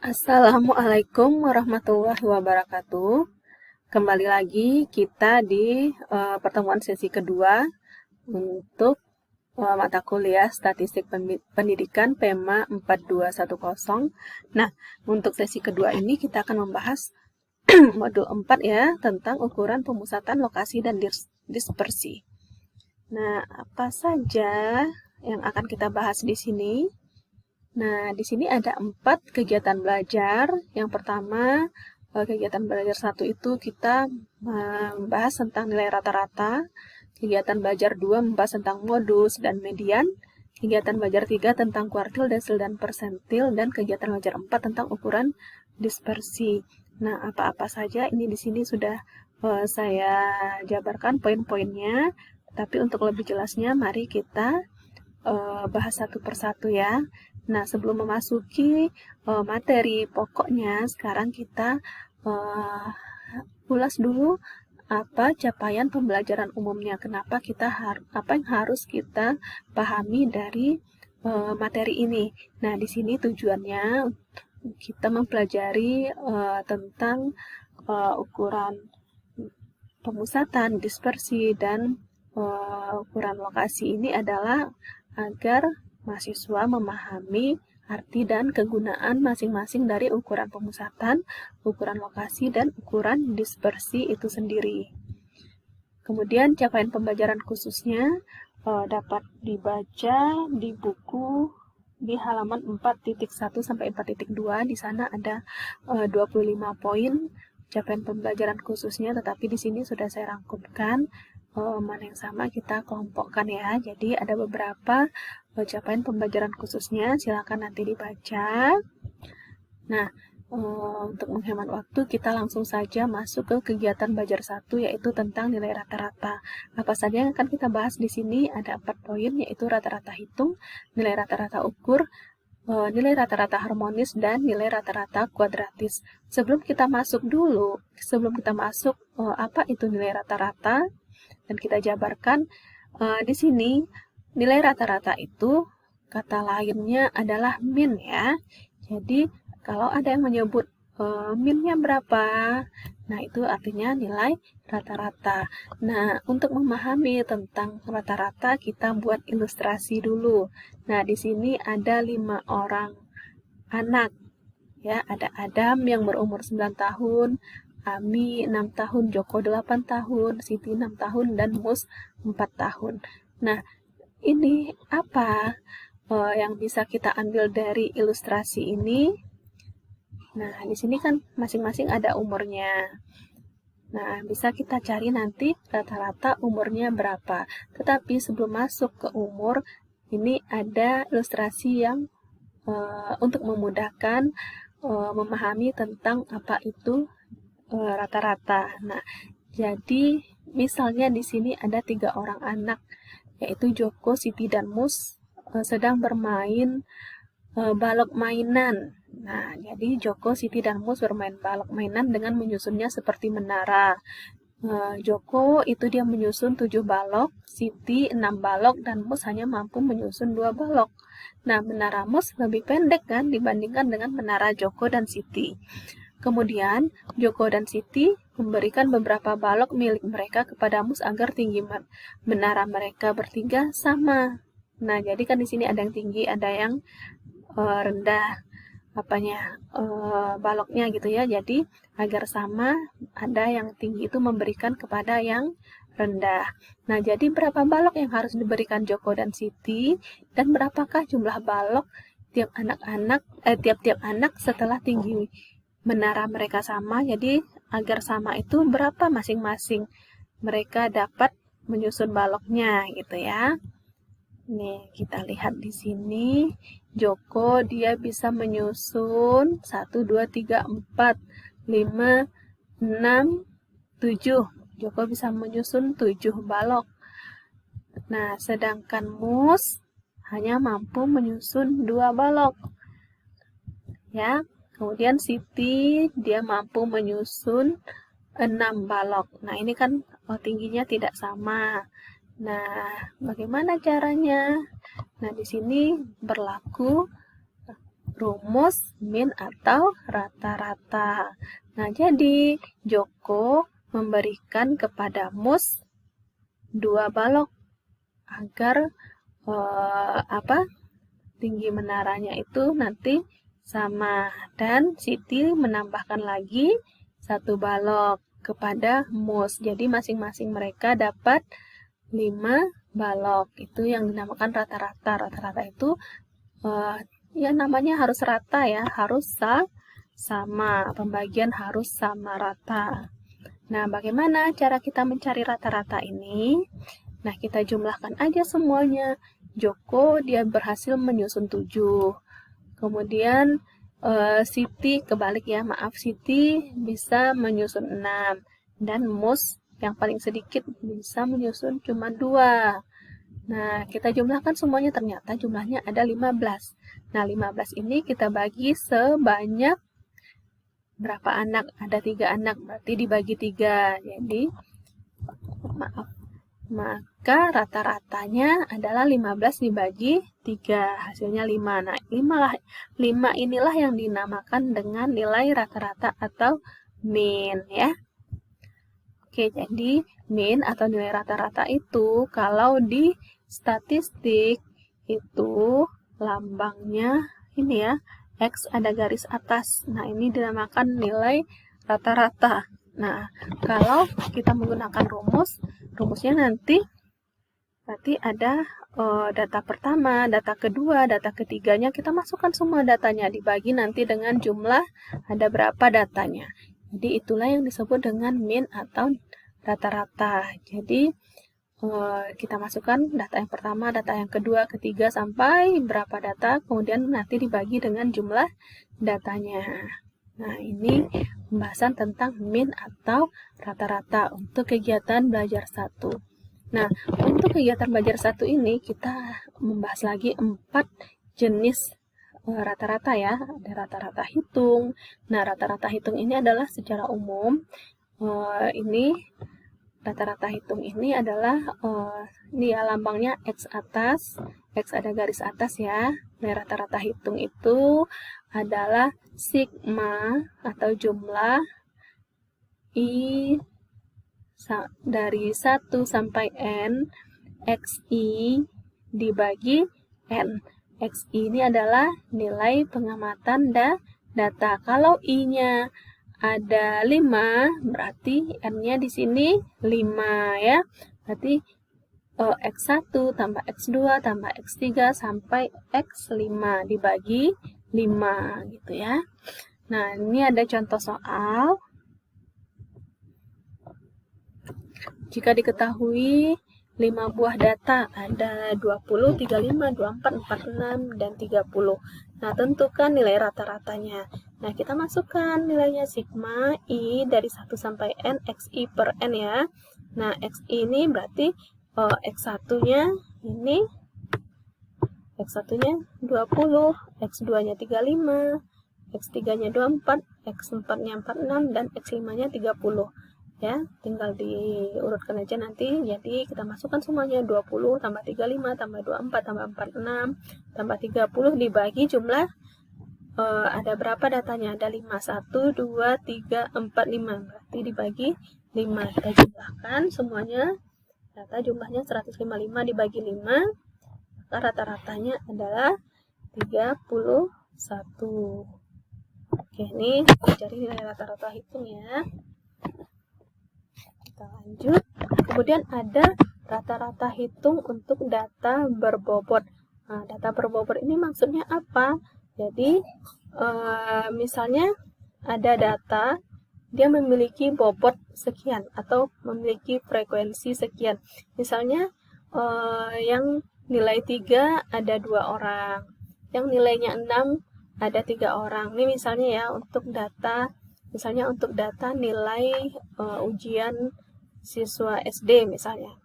Assalamualaikum warahmatullahi wabarakatuh. Kembali lagi kita di pertemuan sesi kedua untuk mata kuliah Statistik Pendidikan PEMA 4210. Nah, untuk sesi kedua ini kita akan membahas modul 4 ya, tentang ukuran pemusatan, lokasi, dan dispersi. Nah, apa saja yang akan kita bahas di sini? Nah, di sini ada 4 kegiatan belajar. Yang pertama, kegiatan belajar 1 itu kita membahas tentang nilai rata-rata. Kegiatan belajar 2 membahas tentang modus dan median. Kegiatan belajar 3 tentang kuartil, desil, dan persentil. Dan kegiatan belajar 4 tentang ukuran dispersi. Nah, apa-apa saja ini di sini sudah saya jabarkan poin-poinnya. Tapi untuk lebih jelasnya, mari kita bahas satu persatu ya. Nah, sebelum memasuki materi pokoknya, sekarang kita ulas dulu apa capaian pembelajaran umumnya. Apa yang harus kita pahami dari materi ini. Nah, di sini tujuannya kita mempelajari tentang ukuran pemusatan, dispersi, dan ukuran lokasi. Ini adalah agar mahasiswa memahami arti dan kegunaan masing-masing dari ukuran pemusatan, ukuran lokasi, dan ukuran dispersi itu sendiri. Kemudian capaian pembelajaran khususnya dapat dibaca di buku di halaman 4.1 sampai 4.2. Di sana ada 25 poin capaian pembelajaran khususnya, tetapi di sini sudah saya rangkumkan mana yang sama kita kelompokkan ya. Jadi ada beberapa capaian pembelajaran khususnya, silakan nanti dibaca. Nah, untuk menghemat waktu kita langsung saja masuk ke kegiatan belajar 1, yaitu tentang nilai rata-rata. Apa saja yang akan kita bahas di sini? Ada 4 poin, yaitu rata-rata hitung, nilai rata-rata ukur, nilai rata-rata harmonis, dan nilai rata-rata kuadratis. Sebelum kita masuk apa itu nilai rata-rata, dan kita jabarkan di sini nilai rata-rata itu kata lainnya adalah min ya. Jadi kalau ada yang menyebut minnya berapa, nah itu artinya nilai rata-rata. Nah, untuk memahami tentang rata-rata kita buat ilustrasi dulu. Nah, di sini ada 5 orang anak ya, ada Adam yang berumur 9 tahun, Ami 6 tahun, Joko 8 tahun, Siti 6 tahun, dan Mus 4 tahun. Nah, ini apa yang bisa kita ambil dari ilustrasi ini? Nah, di sini kan masing-masing ada umurnya. Nah, bisa kita cari nanti rata-rata umurnya berapa. Tetapi sebelum masuk ke umur, ini ada ilustrasi yang untuk memudahkan memahami tentang apa itu rata-rata. Nah, jadi misalnya di sini ada 3 orang anak, yaitu Joko, Siti, dan Mus sedang bermain balok mainan. Nah, jadi Joko, Siti, dan Mus bermain balok mainan dengan menyusunnya seperti menara. Joko itu dia menyusun 7 balok, Siti 6 balok, dan Mus hanya mampu menyusun 2 balok. Nah, menara Mus lebih pendek kan dibandingkan dengan menara Joko dan Siti. Kemudian, Joko dan Siti memberikan beberapa balok milik mereka kepada Mus agar tinggi menara mereka bertiga sama. Nah, jadi kan di sini ada yang tinggi, ada yang rendah baloknya gitu ya. Jadi agar sama, ada yang tinggi itu memberikan kepada yang rendah. Nah, jadi berapa balok yang harus diberikan Joko dan Siti, dan berapakah jumlah balok tiap-tiap anak setelah tinggi menara mereka sama. Jadi agar sama itu berapa masing-masing mereka dapat menyusun baloknya gitu ya. Nih, kita lihat di sini. Joko dia bisa menyusun 1, 2, 3, 4, 5, 6, 7. Joko bisa menyusun 7 balok. Nah, sedangkan Mus hanya mampu menyusun 2 balok. Ya, kemudian Siti dia mampu menyusun 6 balok. Nah, ini kan tingginya tidak sama. Nah, bagaimana caranya? Nah, di sini berlaku rumus min atau rata-rata. Nah, jadi Joko memberikan kepada Mus 2 balok agar tinggi menaranya itu nanti sama, dan Siti menambahkan lagi 1 balok kepada Mus. Jadi masing-masing mereka dapat 5 balok. Itu yang dinamakan rata-rata. Rata-rata itu ya namanya harus rata ya, harus sama, pembagian harus sama rata. Nah, bagaimana cara kita mencari rata-rata ini? Nah, kita jumlahkan aja semuanya. Joko dia berhasil menyusun 7. Kemudian Siti kebalik ya, maaf, Siti bisa menyusun 6. Dan Mus yang paling sedikit bisa menyusun cuma 2. Nah, kita jumlahkan semuanya, ternyata jumlahnya ada 15. Nah, 15 ini kita bagi sebanyak berapa anak? Ada 3 anak, berarti dibagi 3. Jadi, maka rata-ratanya adalah 15 dibagi 3, hasilnya 5. Nah, 5 inilah yang dinamakan dengan nilai rata-rata atau min ya. Oke, jadi min atau nilai rata-rata itu kalau di statistik itu lambangnya ini ya, X ada garis atas. Nah, ini dinamakan nilai rata-rata. Nah, kalau kita menggunakan rumusnya nanti berarti ada data pertama, data kedua, data ketiganya, kita masukkan semua datanya, dibagi nanti dengan jumlah ada berapa datanya. Jadi itulah yang disebut dengan min atau rata-rata. Jadi kita masukkan data yang pertama, data yang kedua, ketiga, sampai berapa data, kemudian nanti dibagi dengan jumlah datanya. Nah, ini pembahasan tentang min atau rata-rata untuk kegiatan belajar 1. Nah, untuk kegiatan belajar 1 ini kita membahas lagi 4 jenis rata-rata ya. Ada rata-rata hitung. Nah, rata-rata hitung ini adalah secara umum ini rata-rata hitung ini adalah ini ya lambangnya X atas, X ada garis atas ya. Nah, rata-rata hitung itu adalah sigma atau jumlah I dari 1 sampai N XI dibagi N. XI ini adalah nilai pengamatan data. Kalau I-nya ada 5, berarti N-nya di sini 5 ya. Berarti X1 tambah X2 tambah X3 sampai X5 dibagi 5 gitu ya. Nah, ini ada contoh soal. Jika diketahui 5 buah data, ada 20, 35, 24, 46, dan 30. Nah, tentukan nilai rata-ratanya. Nah, kita masukkan nilainya sigma I dari 1 sampai N, XI per N ya. Nah, XI ini berarti X1-nya ini, X1-nya 20, X2-nya 35, X3-nya 24, X4-nya 46, dan X5-nya 30. Ya, tinggal diurutkan aja nanti. Jadi kita masukkan semuanya 20 tambah 35 tambah 24 tambah 46 tambah 30 dibagi jumlah ada berapa datanya? Ada 5, 1, 2, 3, 4, 5. Berarti dibagi 5. Kita jumlahkan semuanya. Data jumlahnya 155 dibagi 5. Maka rata-ratanya adalah 31. Oke, ini cari nilai rata-rata hitung ya. Kita lanjut. Kemudian ada rata-rata hitung untuk data berbobot. Nah, data berbobot ini maksudnya apa? Jadi, misalnya ada data, dia memiliki bobot sekian atau memiliki frekuensi sekian. Misalnya, yang nilai 3 ada 2 orang, yang nilainya 6 ada 3 orang. Ini misalnya ya untuk data, misalnya untuk data nilai ujian siswa SD misalnya.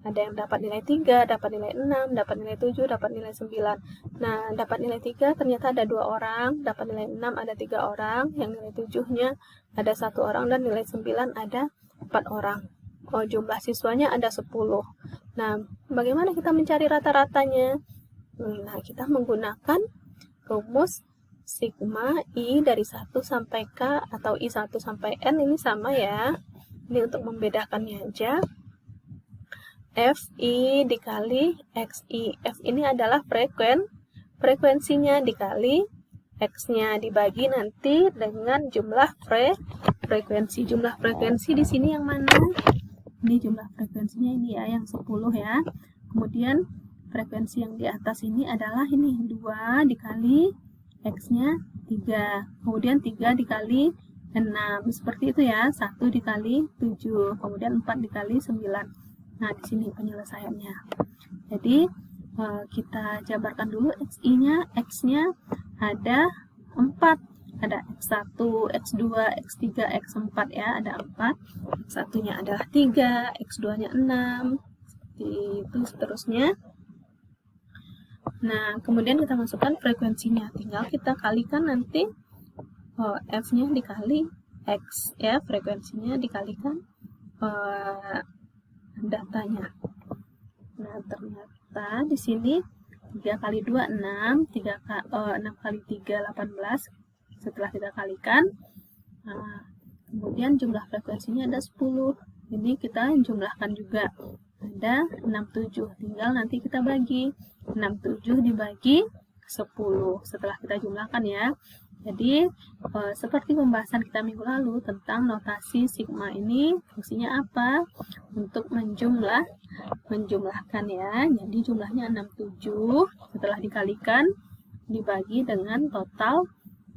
Ada yang dapat nilai 3, dapat nilai 6, dapat nilai 7, dapat nilai 9. Nah, dapat nilai 3 ternyata ada 2 orang, dapat nilai 6 ada 3 orang, yang nilai 7-nya ada 1 orang, dan nilai 9 ada 4 orang. Jumlah siswanya ada 10. Nah, bagaimana kita mencari rata-ratanya? Nah, kita menggunakan rumus sigma I dari 1 sampai K atau I1 sampai N ini sama ya. Ini untuk membedakannya aja. Fi dikali Xi. F ini adalah frekuensinya dikali X-nya dibagi nanti dengan jumlah frekuensi. Jumlah frekuensi di sini yang mana? Ini jumlah frekuensinya ini ya, yang 10 ya. Kemudian frekuensi yang di atas ini adalah ini 2 dikali X-nya 3. Kemudian 3 dikali 6. Seperti itu ya. 1 dikali 7. Kemudian 4 dikali 9. Nah, di sini penyelesaiannya. Jadi, kita jabarkan dulu X-nya ada 4. Ada X1, X2, X3, X4 ya, ada 4. X1-nya adalah 3, X2-nya 6. Seperti itu seterusnya. Nah, kemudian kita masukkan frekuensinya. Tinggal kita kalikan nanti F-nya dikali X ya, frekuensinya dikalikan datanya. Nah, ternyata di sini 3 kali 2 6, 6 kali 3 18. Setelah kita kalikan, nah, kemudian jumlah frekuensinya ada 10. Ini kita jumlahkan juga. Ada 67. Tinggal nanti kita bagi. 67 dibagi 10. Setelah kita jumlahkan ya. Jadi, seperti pembahasan kita minggu lalu tentang notasi sigma ini, fungsinya apa? Untuk menjumlahkan ya. Jadi, jumlahnya 67. Setelah dikalikan, dibagi dengan total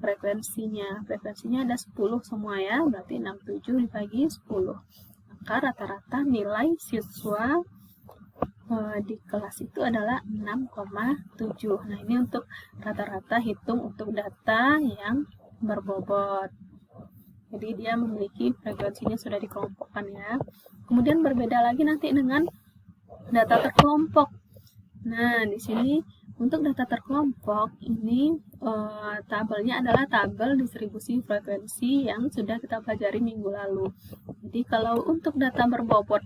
frekuensinya. Frekuensinya ada 10 semua ya. Berarti 67 dibagi 10. Maka rata-rata nilai siswa di kelas itu adalah 6,7. Nah, ini untuk rata-rata hitung untuk data yang berbobot. Jadi dia memiliki frekuensinya sudah dikelompokkan ya. Kemudian berbeda lagi nanti dengan data terkelompok. Nah, di sini untuk data terkelompok ini tabelnya adalah tabel distribusi frekuensi yang sudah kita pelajari minggu lalu. Jadi kalau untuk data berbobot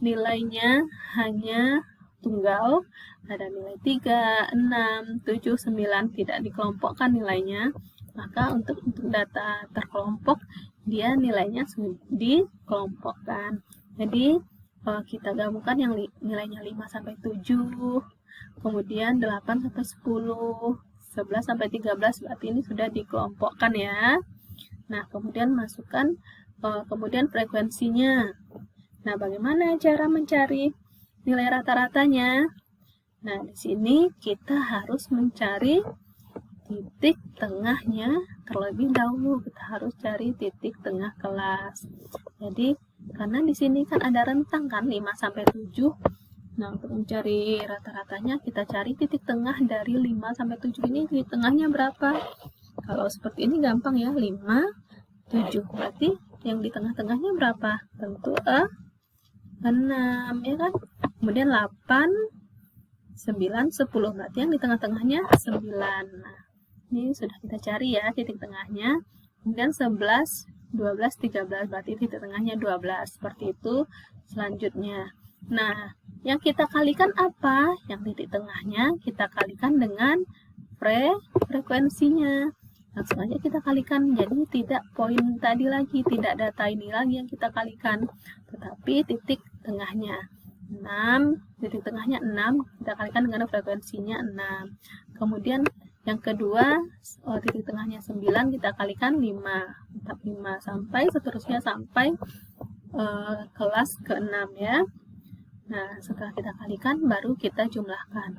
nilainya hanya tunggal, ada nilai 3, 6, 7, 9, tidak dikelompokkan nilainya. Maka untuk data terkelompok, dia nilainya dikelompokkan. Jadi, kita gabungkan yang nilainya 5 sampai 7, kemudian 8 sampai 10, 11 sampai 13, berarti ini sudah dikelompokkan ya. Nah, kemudian masukkan kemudian frekuensinya. Nah, bagaimana cara mencari nilai rata-ratanya? Nah, di sini kita harus mencari titik tengahnya terlebih dahulu. Kita harus cari titik tengah kelas. Jadi, karena di sini kan ada rentang kan 5 sampai 7. Nah, untuk mencari rata-ratanya kita cari titik tengah dari 5 sampai 7 ini. Titik tengahnya berapa? Kalau seperti ini gampang ya, 5, 7. Berarti yang di tengah-tengahnya berapa? Tentu 6 ya kan. Kemudian 8, 9, 10. Berarti yang di tengah-tengahnya 9. Nah, ini sudah kita cari ya titik tengahnya. Kemudian 11, 12, 13. Berarti titik tengahnya 12. Seperti itu selanjutnya. Nah, yang kita kalikan apa? Yang titik tengahnya kita kalikan dengan frekuensinya. Langsung aja kita kalikan. Jadi tidak poin tadi lagi, tidak data ini lagi yang kita kalikan, tetapi titik tengahnya 6, titik tengahnya 6, kita kalikan dengan frekuensinya 6. Kemudian yang kedua, titik tengahnya 9, kita kalikan 5. Tetap 5 sampai seterusnya sampai kelas ke-6 ya. Nah, setelah kita kalikan baru kita jumlahkan.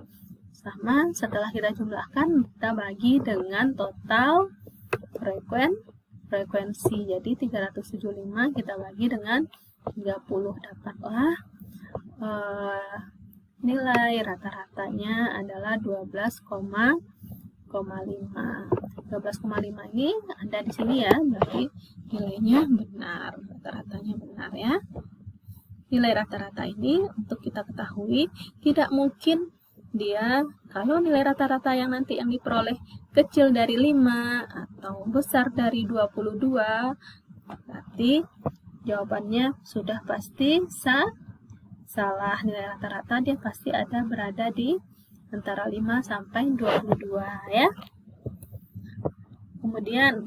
Sama, setelah kita jumlahkan kita bagi dengan total frekuensi. Jadi 375 kita bagi dengan 30, dapatlah nilai rata-ratanya adalah 12,5. 12,5 ini ada di sini ya, berarti nilainya benar, rata-ratanya benar ya. Nilai rata-rata ini untuk kita ketahui tidak mungkin dia, kalau nilai rata-rata yang nanti yang diperoleh kecil dari 5 atau besar dari 22, berarti jawabannya sudah pasti salah. Nilai rata-rata dia pasti berada di antara 5 sampai 22 ya. Kemudian